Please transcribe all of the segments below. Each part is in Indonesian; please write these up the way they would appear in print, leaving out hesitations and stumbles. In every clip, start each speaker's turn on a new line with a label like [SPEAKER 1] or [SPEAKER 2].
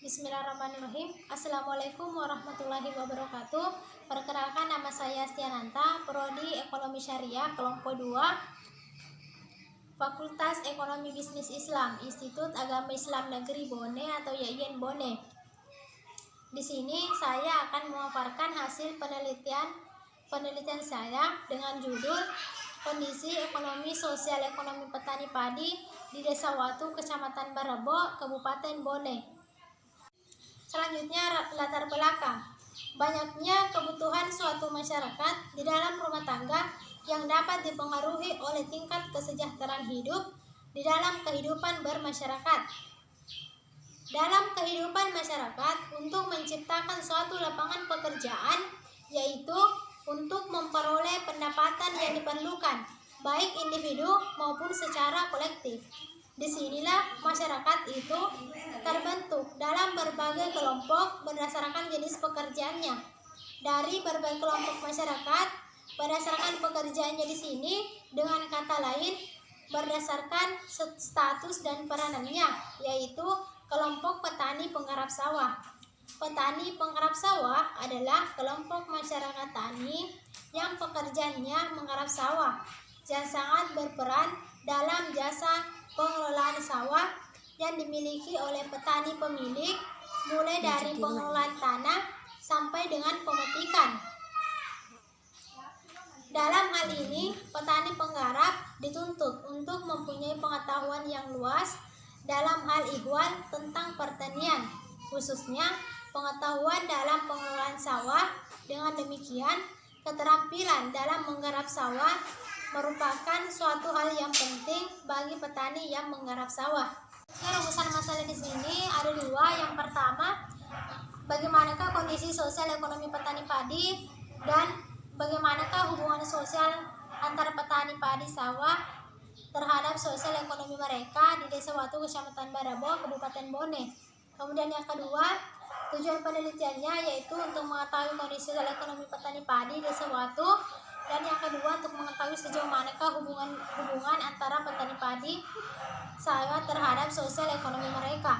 [SPEAKER 1] Bismillahirrahmanirrahim. Assalamualaikum warahmatullahi wabarakatuh. Perkenalkan, nama saya Stiananta, Prodi Ekonomi Syariah, kelompok 2, Fakultas Ekonomi Bisnis Islam, Institut Agama Islam Negeri Bone atau YIN Bone. Di sini saya akan memaparkan hasil penelitian saya dengan judul Kondisi Ekonomi Sosial Ekonomi Petani Padi di Desa Watu, Kecamatan Barebo, Kabupaten Bone. Selanjutnya, latar belakang. Banyaknya kebutuhan suatu masyarakat di dalam rumah tangga yang dapat dipengaruhi oleh tingkat kesejahteraan hidup di dalam kehidupan bermasyarakat. Dalam kehidupan masyarakat, untuk menciptakan suatu lapangan pekerjaan, yaitu untuk memperoleh pendapatan yang diperlukan, baik individu maupun secara kolektif. Disinilah masyarakat itu terbentuk dalam berbagai kelompok berdasarkan jenis pekerjaannya. Dari berbagai kelompok masyarakat, berdasarkan pekerjaannya di sini, dengan kata lain, berdasarkan status dan peranannya, yaitu kelompok petani penggarap sawah. Petani penggarap sawah adalah kelompok masyarakat tani yang pekerjaannya menggarap sawah, yang sangat berperan dalam jasa pengelolaan sawah yang dimiliki oleh petani pemilik, mulai dari pengelolaan tanah sampai dengan pemetikan. Dalam hal ini, petani penggarap dituntut untuk mempunyai pengetahuan yang luas dalam hal ihwal tentang pertanian, khususnya pengetahuan dalam pengelolaan sawah. Dengan demikian, keterampilan dalam menggarap sawah merupakan suatu hal yang penting bagi petani yang menggarap sawah. Rumusan masalah di sini ada dua. Yang pertama, bagaimanakah kondisi sosial ekonomi petani padi dan bagaimanakah hubungan sosial antara petani padi sawah terhadap sosial ekonomi mereka di Desa Watu, Kecamatan Barebo, Kabupaten Bone. Kemudian yang kedua, tujuan penelitiannya yaitu untuk mengetahui kondisi sosial ekonomi petani padi di Desa Watu. Dan yang kedua, untuk mengetahui sejauh manakah hubungan antara petani padi sawah terhadap sosial ekonomi mereka.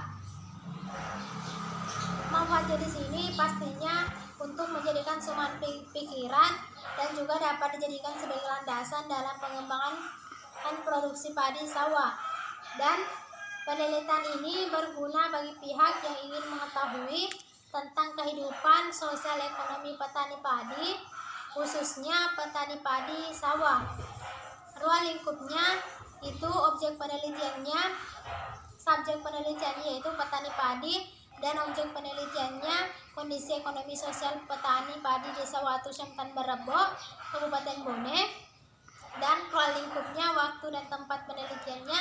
[SPEAKER 1] Manfaatnya di sini pastinya untuk menjadikan sumber pikiran dan juga dapat dijadikan sebagai landasan dalam pengembangan produksi padi sawah. Dan penelitian ini berguna bagi pihak yang ingin mengetahui tentang kehidupan sosial ekonomi petani padi, khususnya petani padi sawah. Ruang lingkupnya itu objek penelitiannya, subjek penelitiannya yaitu petani padi, dan objek penelitiannya kondisi ekonomi sosial petani padi Desa Watu, Kecamatan Barebo, Kabupaten Bone. Dan ruang lingkupnya, waktu dan tempat penelitiannya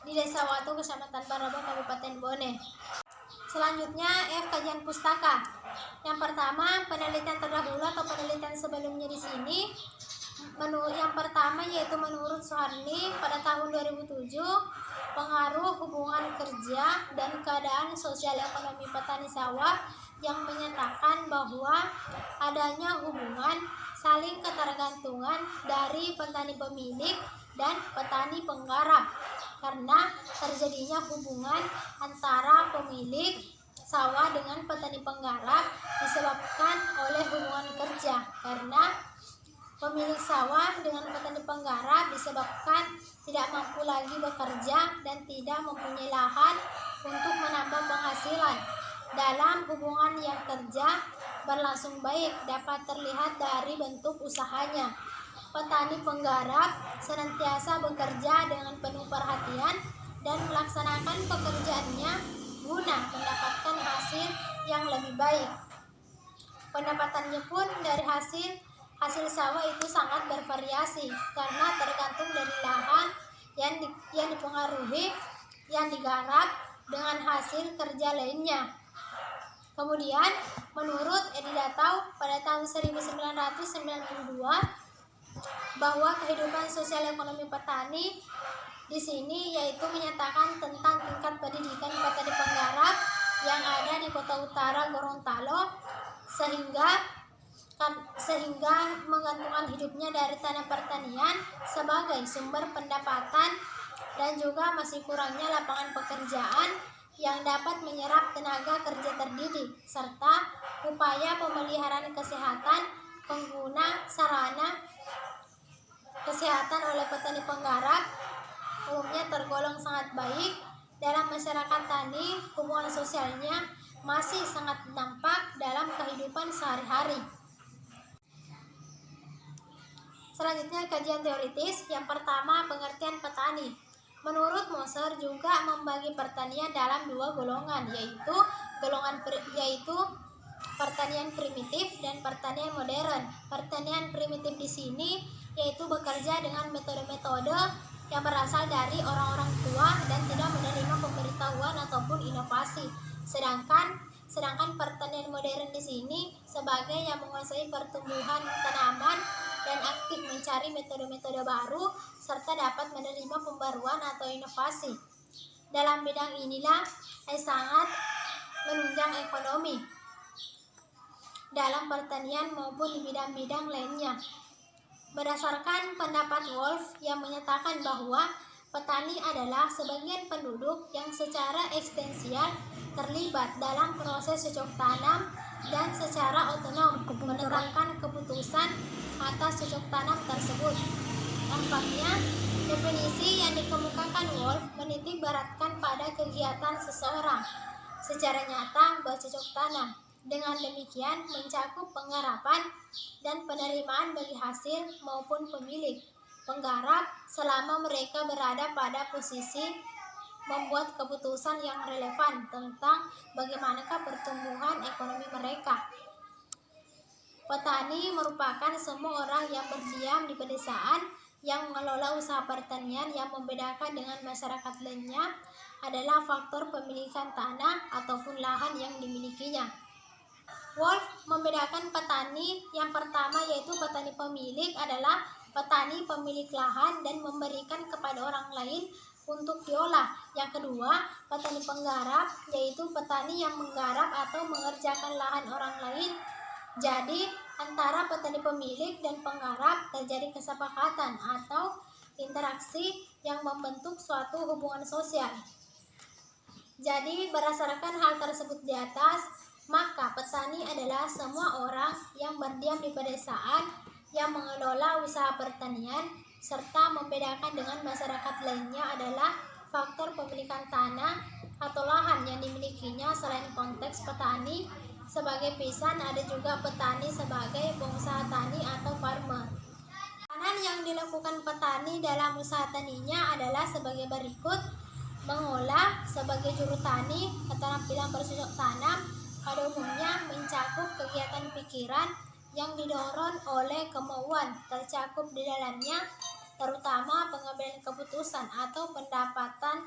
[SPEAKER 1] di Desa Watu, Kecamatan Barebo, Kabupaten Bone. Selanjutnya, kajian pustaka. Yang pertama, penelitian terdahulu atau penelitian sebelumnya di sini. Yang pertama yaitu menurut Suharni pada tahun 2007, pengaruh hubungan kerja dan keadaan sosial ekonomi petani sawah, yang menyatakan bahwa adanya hubungan saling ketergantungan dari petani pemilik dan petani penggarap, karena terjadinya hubungan antara pemilik sawah dengan petani penggarap disebabkan oleh hubungan kerja, karena pemilik sawah dengan petani penggarap disebabkan tidak mampu lagi bekerja dan tidak mempunyai lahan untuk menambah penghasilan. Dalam hubungan yang kerja berlangsung baik dapat terlihat dari bentuk usahanya. Petani penggarap senantiasa bekerja dengan penuh perhatian dan melaksanakan pekerjaannya guna mendapatkan hasil yang lebih baik. Pendapatannya pun dari hasil sawah itu sangat bervariasi karena tergantung dari lahan yang dipengaruhi, yang digarap dengan hasil kerja lainnya. Kemudian, menurut Edi Datau pada tahun 1992, bahwa kehidupan sosial ekonomi petani di sini yaitu menyatakan tentang tingkat pendidikan petani penggarap yang ada di Kota Utara Gorontalo, sehingga menggantungkan hidupnya dari tanah pertanian sebagai sumber pendapatan, dan juga masih kurangnya lapangan pekerjaan yang dapat menyerap tenaga kerja terdidik, serta upaya pemeliharaan kesehatan pengguna sarana kesehatan oleh petani penggarap umumnya tergolong sangat baik. Dalam masyarakat tani, hubungan sosialnya masih sangat nampak dalam kehidupan sehari-hari. Selanjutnya kajian teoritis. Yang pertama, pengertian petani. Menurut Moser juga membagi pertanian dalam dua golongan, yaitu pertanian primitif dan pertanian modern. Pertanian primitif di sini yaitu bekerja dengan metode-metode yang berasal dari orang-orang tua dan tidak menerima pemberitahuan ataupun inovasi. Sedangkan pertanian modern di sini sebagai yang menguasai pertumbuhan tanaman dan aktif mencari metode-metode baru serta dapat menerima pembaruan atau inovasi. Dalam bidang inilah sangat menunjang ekonomi dalam pertanian maupun di bidang-bidang lainnya. Berdasarkan pendapat Wolf yang menyatakan bahwa petani adalah sebagian penduduk yang secara eksistensial terlibat dalam proses cocok tanam dan secara otonom menetapkan keputusan atas cocok tanam tersebut. Tampaknya, definisi yang dikemukakan Wolf menitik beratkan pada kegiatan seseorang secara nyata bercocok tanam. Dengan demikian mencakup penggarapan dan penerimaan bagi hasil maupun pemilik penggarap selama mereka berada pada posisi membuat keputusan yang relevan tentang bagaimanakah pertumbuhan ekonomi mereka. Petani merupakan semua orang yang berdiam di pedesaan yang mengelola usaha pertanian. Yang membedakan dengan masyarakat lainnya adalah faktor pemilikan tanah ataupun lahan yang dimilikinya. Wolf membedakan petani yang pertama yaitu petani pemilik adalah petani pemilik lahan dan memberikan kepada orang lain untuk diolah. Yang kedua, petani penggarap yaitu petani yang menggarap atau mengerjakan lahan orang lain. Jadi, antara petani pemilik dan penggarap terjadi kesepakatan atau interaksi yang membentuk suatu hubungan sosial. Jadi, berdasarkan hal tersebut di atas, maka petani adalah semua orang yang berdiam di pedesaan yang mengelola usaha pertanian, serta membedakan dengan masyarakat lainnya adalah faktor pemilikan tanah atau lahan yang dimilikinya. Selain konteks petani sebagai pisan, ada juga petani sebagai pengusaha tani atau farmer. Peranan yang dilakukan petani dalam usaha taninya adalah sebagai berikut: mengolah sebagai juru tani. Keterampilan bercocok tanam pada umumnya mencakup kegiatan pikiran yang didorong oleh kemauan tercakup di dalamnya, terutama pengambilan keputusan atau penetapan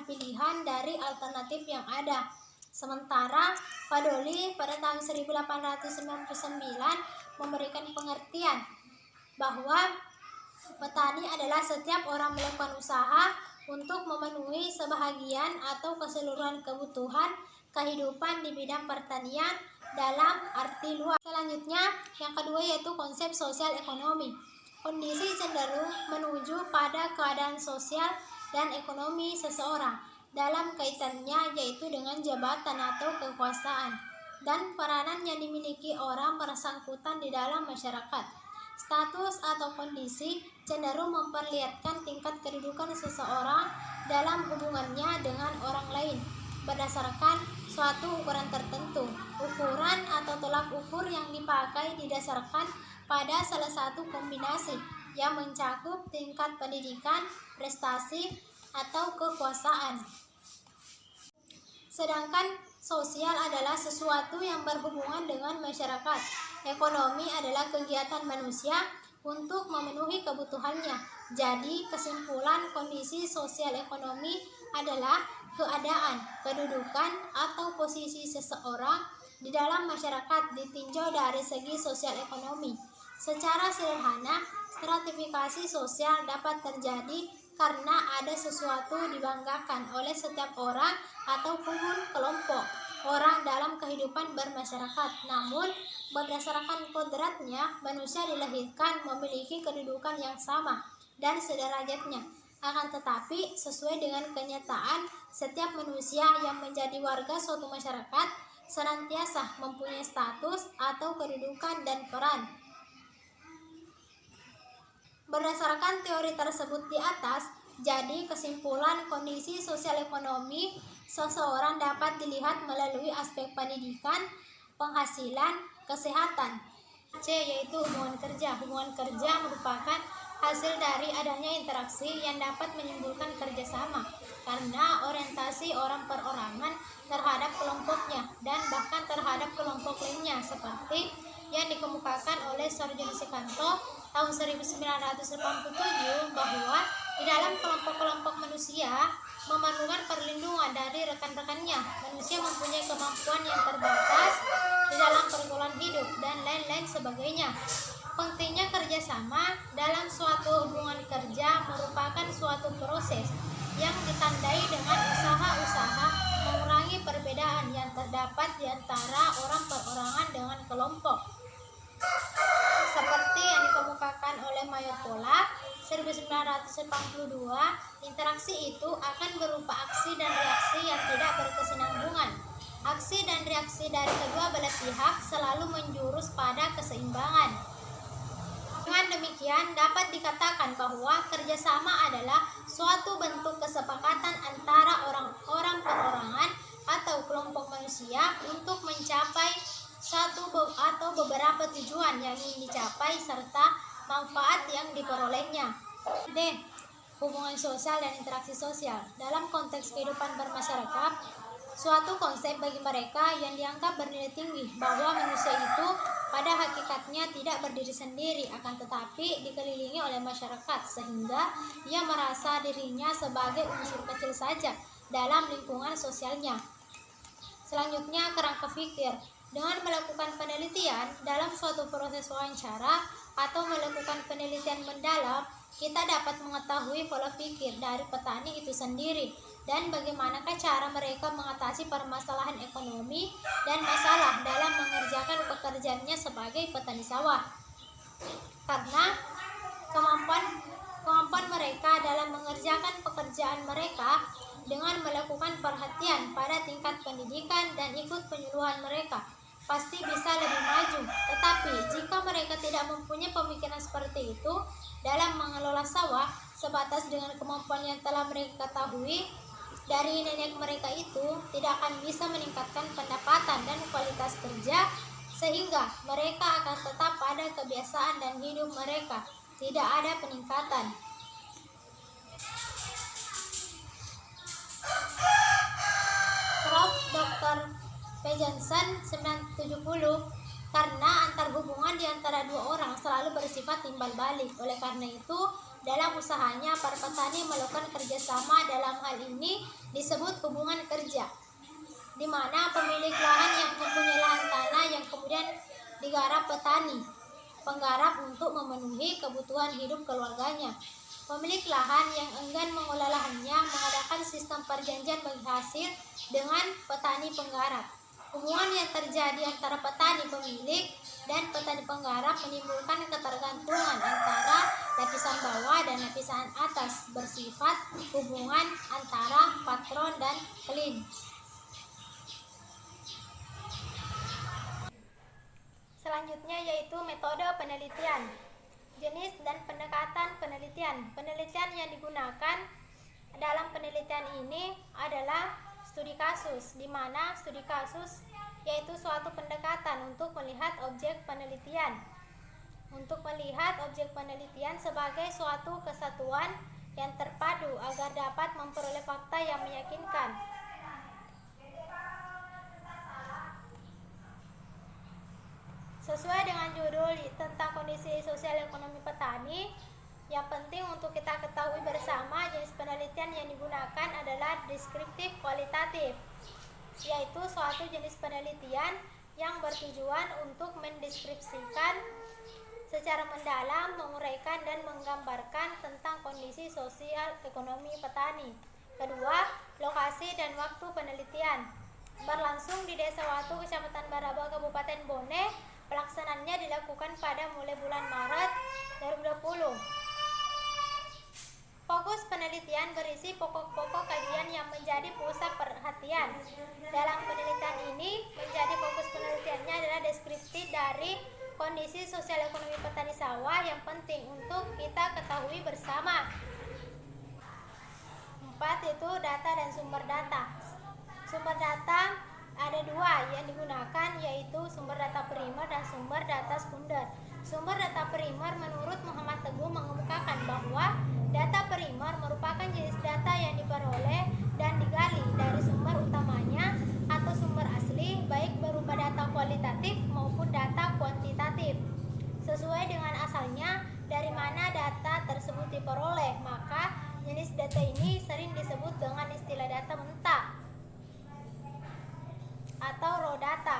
[SPEAKER 1] pilihan dari alternatif yang ada. Sementara Fadoli pada tahun 1899 memberikan pengertian bahwa petani adalah setiap orang melakukan usaha untuk memenuhi sebahagian atau keseluruhan kebutuhan kehidupan di bidang pertanian dalam arti luas. Selanjutnya, yang kedua yaitu konsep sosial ekonomi. Kondisi cenderung menuju pada keadaan sosial dan ekonomi seseorang dalam kaitannya yaitu dengan jabatan atau kekuasaan dan peranan yang dimiliki orang bersangkutan di dalam masyarakat. Status atau kondisi cenderung memperlihatkan tingkat kedudukan seseorang dalam hubungannya dengan orang lain berdasarkan suatu ukuran tertentu. Ukuran atau tolak ukur yang dipakai didasarkan pada salah satu kombinasi yang mencakup tingkat pendidikan, prestasi, atau kekuasaan. Sedangkan sosial adalah sesuatu yang berhubungan dengan masyarakat. Ekonomi adalah kegiatan manusia untuk memenuhi kebutuhannya. Jadi, kesimpulan kondisi sosial ekonomi adalah keadaan, kedudukan, atau posisi seseorang di dalam masyarakat ditinjau dari segi sosial ekonomi. Secara sederhana, stratifikasi sosial dapat terjadi karena ada sesuatu dibanggakan oleh setiap orang ataupun kelompok orang dalam kehidupan bermasyarakat. Namun, berdasarkan kodratnya, manusia dilahirkan memiliki kedudukan yang sama dan sederajatnya. Akan tetapi, sesuai dengan kenyataan, setiap manusia yang menjadi warga suatu masyarakat senantiasa mempunyai status atau kedudukan dan peran. Berdasarkan teori tersebut di atas, jadi kesimpulan kondisi sosial ekonomi seseorang dapat dilihat melalui aspek pendidikan, penghasilan, kesehatan. C. Yaitu hubungan kerja. Hubungan kerja merupakan hasil dari adanya interaksi yang dapat menimbulkan kerjasama karena orientasi orang perorangan terhadap kelompoknya dan bahkan terhadap kelompok lainnya, seperti yang dikemukakan oleh Sarjana Sekanto tahun 1987 bahwa di dalam kelompok-kelompok manusia memerlukan perlindungan dari rekan-rekannya. Manusia mempunyai kemampuan yang terbatas di dalam pergaulan hidup dan lain-lain sebagainya. Pentingnya kerjasama dalam suatu hubungan kerja merupakan suatu proses yang ditandai dengan usaha-usaha mengurangi perbedaan yang terdapat di antara orang perorangan dengan kelompok. Seperti yang dikemukakan oleh Mayor Pola 1982, interaksi itu akan berupa aksi dan reaksi yang tidak berkesinambungan. Aksi dan reaksi dari kedua belah pihak selalu menjurus pada keseimbangan. Dengan demikian, dapat dikatakan bahwa kerjasama adalah suatu bentuk kesepakatan antara orang-orang perorangan atau kelompok manusia untuk mencapai satu atau beberapa tujuan yang ingin dicapai serta manfaat yang diperolehnya. D. Hubungan sosial dan interaksi sosial. Dalam konteks kehidupan bermasyarakat, suatu konsep bagi mereka yang dianggap bernilai tinggi bahwa manusia itu pada hakikatnya tidak berdiri sendiri, akan tetapi dikelilingi oleh masyarakat, sehingga ia merasa dirinya sebagai unsur kecil saja dalam lingkungan sosialnya. Selanjutnya, kerangka pikir. Dengan melakukan penelitian dalam suatu proses wawancara atau melakukan penelitian mendalam, kita dapat mengetahui pola pikir dari petani itu sendiri dan bagaimanakah cara mereka mengatasi permasalahan ekonomi dan masalah dalam mengerjakan pekerjaannya sebagai petani sawah. Karena kemampuan mereka dalam mengerjakan pekerjaan mereka dengan melakukan perhatian pada tingkat pendidikan dan ikut penyuluhan mereka pasti bisa lebih maju. Tetapi jika mereka tidak mempunyai pemikiran seperti itu dalam mengelola sawah sebatas dengan kemampuan yang telah mereka ketahui dari nenek mereka, itu tidak akan bisa meningkatkan pendapatan dan kualitas kerja, sehingga mereka akan tetap pada kebiasaan dan hidup mereka, tidak ada peningkatan. Prof. Dr. P. Johnson 1970, karena antar hubungan di antara dua orang selalu bersifat timbal balik. Oleh karena itu, dalam usahanya para petani melakukan kerjasama. Dalam hal ini disebut hubungan kerja, di mana pemilik lahan yang mempunyai lahan tanah yang kemudian digarap petani penggarap untuk memenuhi kebutuhan hidup keluarganya. Pemilik lahan yang enggan mengolah lahannya mengadakan sistem perjanjian bagi hasil dengan petani penggarap. Hubungan yang terjadi antara petani pemilik dan petani penggarap menimbulkan ketergantungan antara lapisan bawah dan lapisan atas, bersifat hubungan antara patron dan klien. Selanjutnya yaitu metode penelitian, jenis dan pendekatan penelitian. Penelitian yang digunakan dalam penelitian ini adalah studi kasus, di mana studi kasus yaitu suatu pendekatan untuk melihat objek penelitian. Untuk melihat objek penelitian sebagai suatu kesatuan yang terpadu agar dapat memperoleh fakta yang meyakinkan. Sesuai dengan judul tentang kondisi sosial ekonomi petani, yang penting untuk kita ketahui bersama jenis penelitian yang digunakan adalah deskriptif kualitatif, yaitu suatu jenis penelitian yang bertujuan untuk mendeskripsikan secara mendalam, menguraikan dan menggambarkan tentang kondisi sosial ekonomi petani. Kedua, lokasi dan waktu penelitian. Berlangsung di Desa Watu, Kecamatan Baraba, Kabupaten Bone. Pelaksanaannya dilakukan pada mulai bulan Maret 2020. Fokus penelitian berisi pokok-pokok kajian yang menjadi pusat perhatian. Dalam penelitian ini, menjadi fokus penelitiannya adalah deskripsi dari kondisi sosial ekonomi petani sawah yang penting untuk kita ketahui bersama. 4. Itu data dan sumber data. Sumber data ada 2 yang digunakan, yaitu sumber data primer dan sumber data sekunder. Sumber data primer menurut Muhammad Teguh mengemukakan bahwa data primer merupakan jenis data yang diperoleh dan digali dari sumber utamanya atau sumber asli, baik berupa data kualitatif maupun data kuantitatif. Sesuai dengan asalnya dari mana data tersebut diperoleh, maka jenis data ini sering disebut dengan istilah data mentah atau raw data.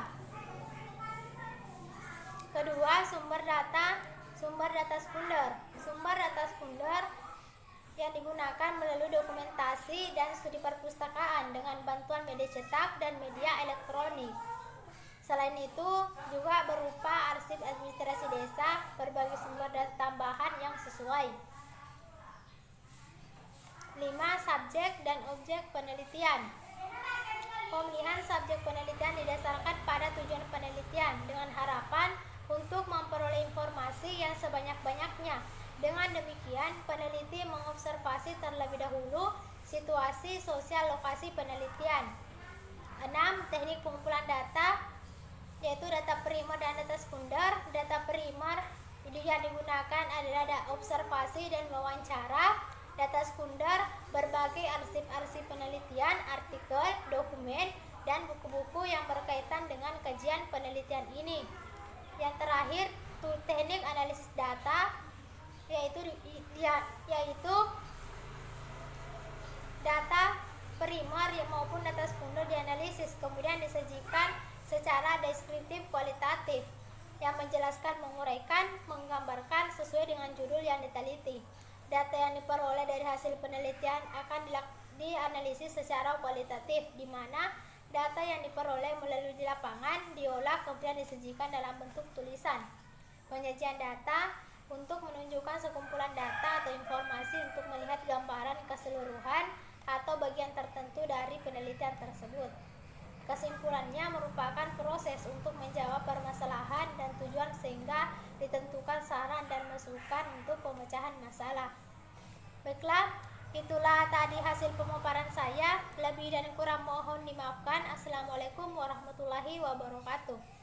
[SPEAKER 1] Kedua, sumber data sekunder. Sumber data sekunder yang digunakan melalui dokumentasi dan studi perpustakaan dengan bantuan media cetak dan media elektronik. Selain itu, juga berupa arsip administrasi desa, berbagai sumber data tambahan yang sesuai. 5. Subjek dan objek penelitian. Pemilihan subjek penelitian didasarkan pada tujuan penelitian dengan harapan untuk memperoleh informasi yang sebanyak-banyaknya. Dengan demikian, peneliti mengobservasi terlebih dahulu situasi sosial lokasi penelitian. 6. Teknik pengumpulan data, yaitu data primer dan data sekunder. Data primer yang digunakan adalah observasi dan wawancara. Data sekunder berbagai arsip-arsip penelitian, artikel, dokumen, dan buku-buku yang berkaitan dengan kajian penelitian ini. Yang terakhir, teknik analisis data, yaitu data primer maupun data sekunder dianalisis, kemudian disajikan secara deskriptif kualitatif yang menjelaskan, menguraikan, menggambarkan sesuai dengan judul yang diteliti. Data yang diperoleh dari hasil penelitian akan dianalisis secara kualitatif, di mana data yang diperoleh melalui di lapangan diolah kemudian disajikan dalam bentuk tulisan. Penyajian data untuk menunjukkan sekumpulan data atau informasi untuk melihat gambaran keseluruhan atau bagian tertentu dari penelitian tersebut. Kesimpulannya merupakan proses untuk menjawab permasalahan dan tujuan sehingga ditentukan saran dan masukan untuk pemecahan masalah. Baiklah, itulah tadi hasil pemaparan saya. Lebih dan kurang mohon dimaafkan. Assalamualaikum warahmatullahi wabarakatuh.